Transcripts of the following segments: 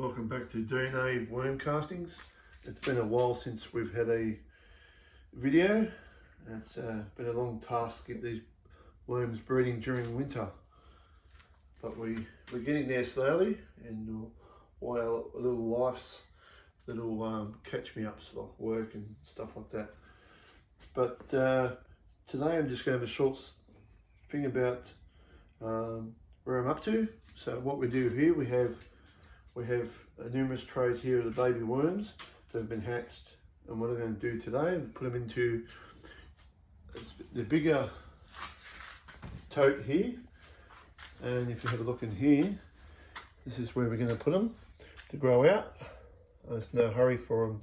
Welcome back to DNA Worm Castings. It's been a while since we've had a video. It's been a long task to get these worms breeding during winter, but we're getting there slowly, and while our little life's little catch me ups like work and stuff like that. But today I'm just going to have a short thing about where I'm up to. So what we do here, we have numerous trays here of the baby worms that have been hatched, and what I'm going to do today is put them into the bigger tote here. And if you have a look in here, this is where we're going to put them to grow out. There's no hurry for them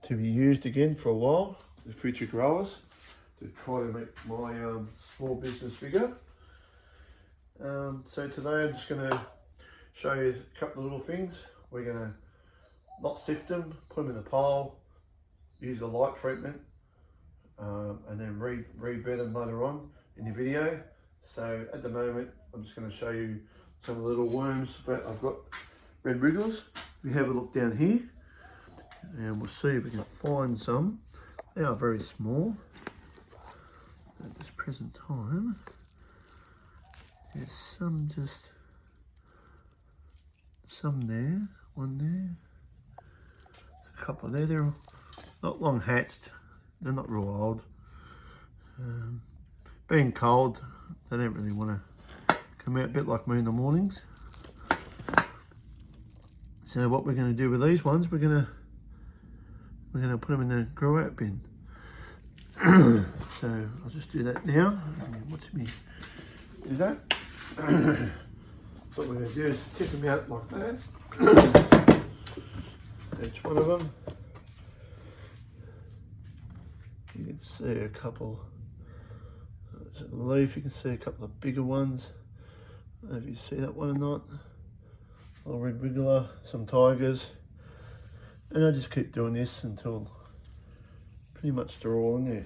to be used again for a while. The future growers, to try to make my small business bigger. So today I'm just going to show you a couple of little things. We're going to not sift them, put them in the pile, use a light treatment, and then rebed them later on in the video. So at the moment I'm just going to show you some of the little worms that I've got, red wrigglers. We have a look down here and we'll see if we can find some. They are very small at this present time. There's some there, one there, there's a couple there. They're not long hatched, they're not real old. Being cold, they don't really want to come out, a bit like me in the mornings. So what we're going to do with these ones, we're going to put them in the grow out bin. So I'll just do that now. Watch me do that. What we're going to do is tip them out like that. Each one of them. You can see a couple. There's a leaf. You can see a couple of bigger ones. I don't know if you see that one or not. A little red wriggler, some tigers, and I just keep doing this until pretty much they're all in there.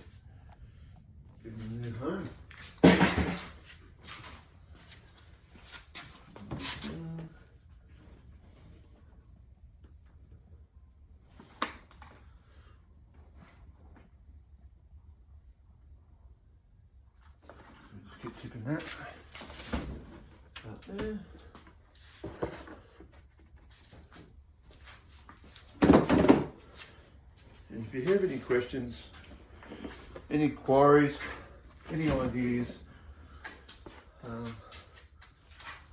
Give them a new home. Just keep tipping that out there. And if you have any questions, any queries, any ideas,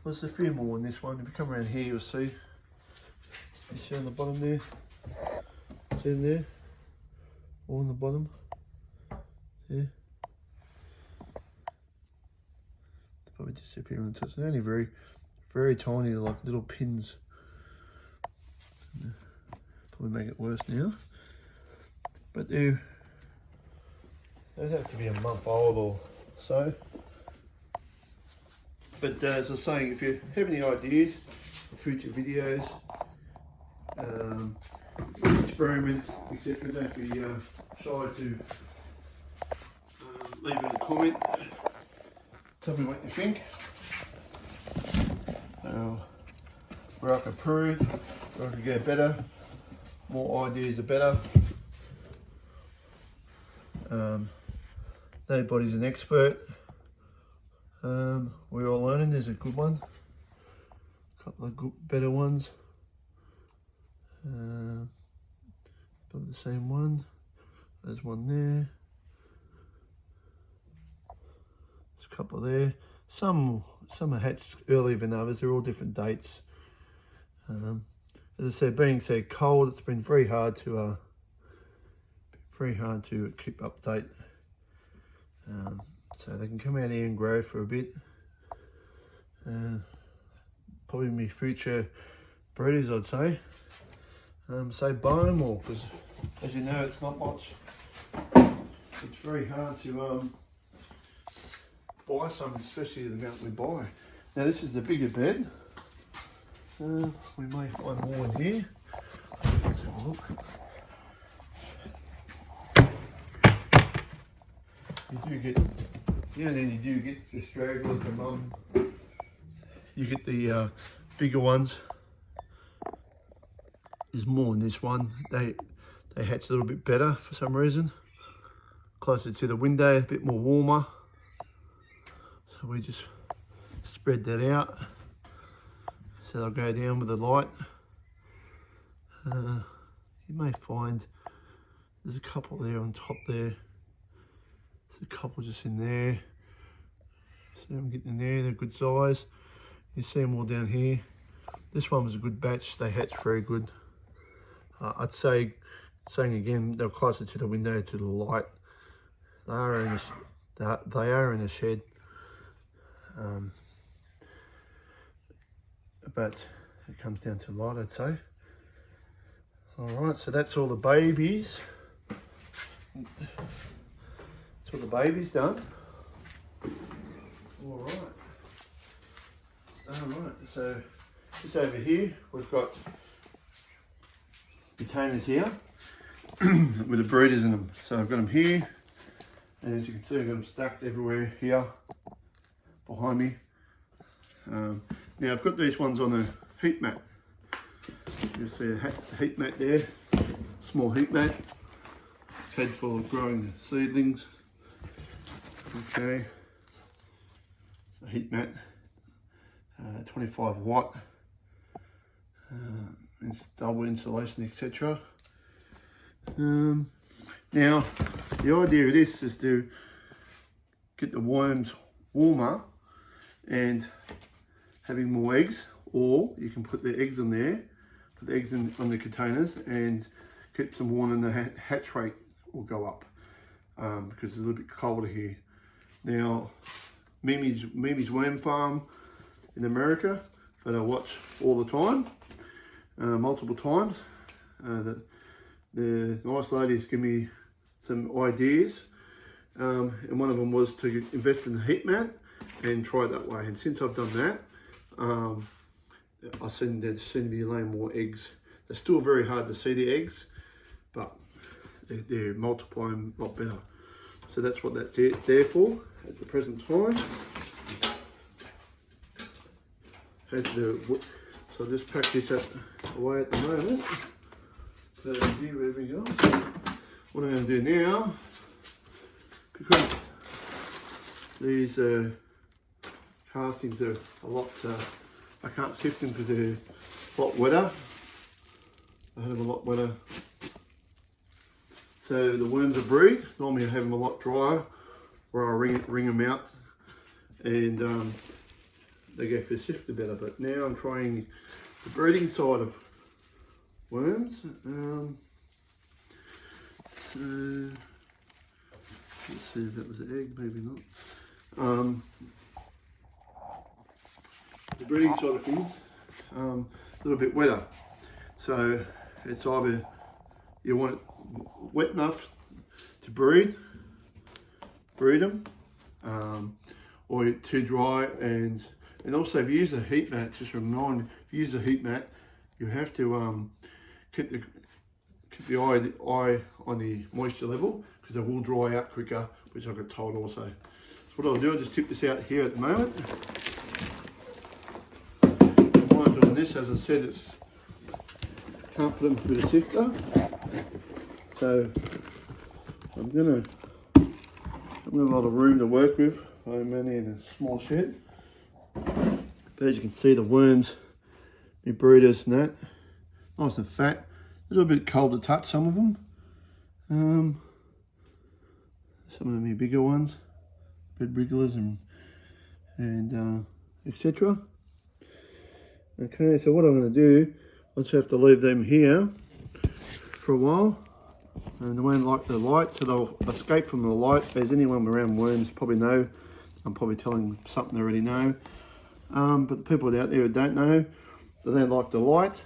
there's a few more in this one. If you come around here, you'll see. You see on the bottom there? See them there? All on the bottom. Yeah. They'll probably disappear into it. It's only very, very tiny, like little pins. Probably make it worse now. But those have to be a month old or so. But as I was saying, if you have any ideas for future videos, experiments, etc., don't be shy to leave in a comment. Tell me what you think. Where I can improve, where I can get better. More ideas the better. Nobody's an expert. We're all learning. There's a good one, a couple of good, better ones. Probably the same one. There's one there. There's a couple there. Some are hatched earlier than others. They're all different dates. As I said, being so cold, it's been very hard to keep update. So they can come out here and grow for a bit. Probably my future breeders, I'd say. Say buy them all, because as you know, it's not much. It's very hard to buy some, especially the amount we buy. Now this is the bigger bed. We may find more in here. Let's have a look. You do get, then you do get the stragglers, the mum. You get the bigger ones. There's more in this one. They hatch a little bit better for some reason. Closer to the window, a bit more warmer. So we just spread that out. So they'll go down with the light. You may find there's a couple there on top there. There's a couple just in there. See them getting in there, they're good size. You see them all down here. This one was a good batch, they hatched very good. I'd say, saying again, they're closer to the window, to the light. They are in a shed. But it comes down to light, I'd say. Alright, so that's all the babies. That's all the babies done. Alright. So just over here, we've got containers here with the breeders in them. So I've got them here, and as you can see, I've got them stacked everywhere here behind me. Now I've got these ones on a heat mat. You'll see a heat mat there, small heat mat, head full of growing seedlings. Okay, it's a heat mat, 25 watt, it's double insulation, etc. Now the idea of this is to get the worms warmer and having more eggs, or you can put the eggs on there, put the eggs on the containers and keep them warm, and the hatch rate will go up because it's a little bit colder here. Now, Mimi's Worm Farm in America that I watch all the time, multiple times. The nice ladies give me some ideas, and one of them was to invest in a heat mat and try it that way. And since I've done that, I seem to be laying more eggs. They're still very hard to see, the eggs, but they're multiplying a lot better. So that's what that's there for at the present time. So I'll just pack this away at the moment. So here, wherever we go. What I'm going to do now, because these castings are a lot, I can't sift them because they're a lot wetter. I have them a lot wetter. So the worms are breed. Normally I have them a lot drier, where I wring them out, and they go for sifter better. But now I'm trying the breeding side of worms. So let's see if that was an egg, maybe not. The breeding side of things, a little bit wetter. So it's either you want it wet enough to breed them, or too dry. And also, if you use a heat mat, just a reminder, if you use a heat mat, you have to keep the eye on the moisture level, because it will dry out quicker, which I got told also. So what I'll do, I'll just tip this out here at the moment. And while I'm doing this, as I said, can't put them through the sifter. So I've got a lot of room to work with. I'm only in a small shed. But as you can see, the worms, the breeders and that, nice and fat. A little bit cold to touch, some of them. Some of them are bigger ones, bed wrigglers and etc. Okay, so what I'm going to do, I just have to leave them here for a while, and they won't like the light, so they'll escape from the light. As anyone around worms probably know, I'm probably telling them something they already know, but the people out there who don't know, they don't like the light.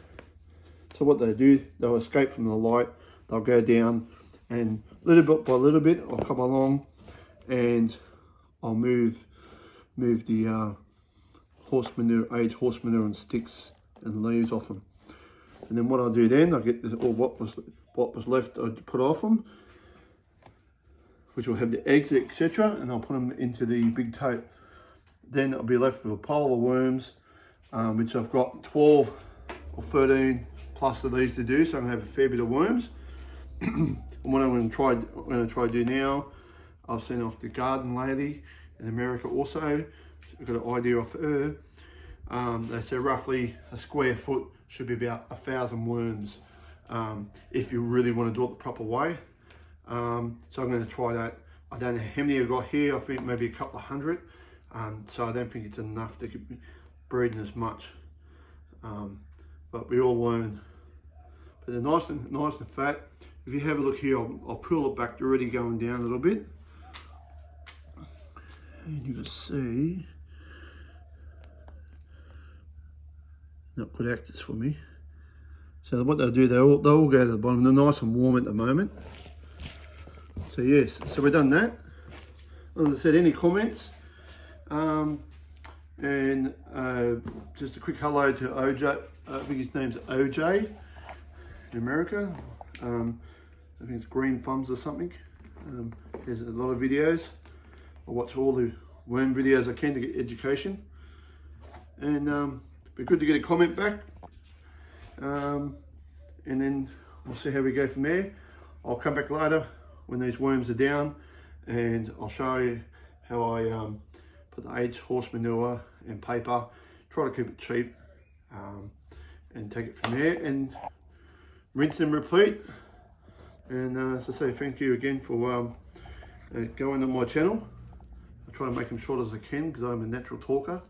So what they do, they'll escape from the light, they'll go down, and little bit by little bit I'll come along and I'll move the horse manure, aged horse manure and sticks and leaves off them. And then what I'll do then, I'll get all what was left I put off them, which will have the eggs, etc., and I'll put them into the big tote. Then I'll be left with a pile of worms, which I've got 12 or 13 plus of these to do, so I'm gonna have a fair bit of worms. And what I'm gonna try to do now, I've seen off the garden lady in America also. I've got an idea of her. They say roughly a square foot should be about 1,000 worms if you really want to do it the proper way. So I'm going to try that. I don't know how many I got here. I think maybe a couple of hundred. So I don't think it's enough to keep breeding as much. But we all learn. But they're nice and fat. If you have a look here, I'll pull it back. They're already going down a little bit. And you can see, not good actors for me. So what they'll do, they'll all go to the bottom. They're nice and warm at the moment. So yes, so we've done that. As I said, any comments? And just a quick hello to OJ. I think his name's OJ in America. I think it's Green Thumbs or something. There's a lot of videos. I watch all the worm videos I can to get education. And it'd be good to get a comment back. And then we'll see how we go from there. I'll come back later when these worms are down and I'll show you how I put the aged horse manure and paper. Try to keep it cheap and take it from there and rinse and repeat. And as I say, thank you again for going on my channel. I try to make them short as I can because I'm a natural talker.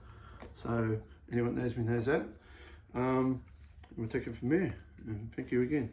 So anyone that knows me knows that. We'll take it from there. And thank you again.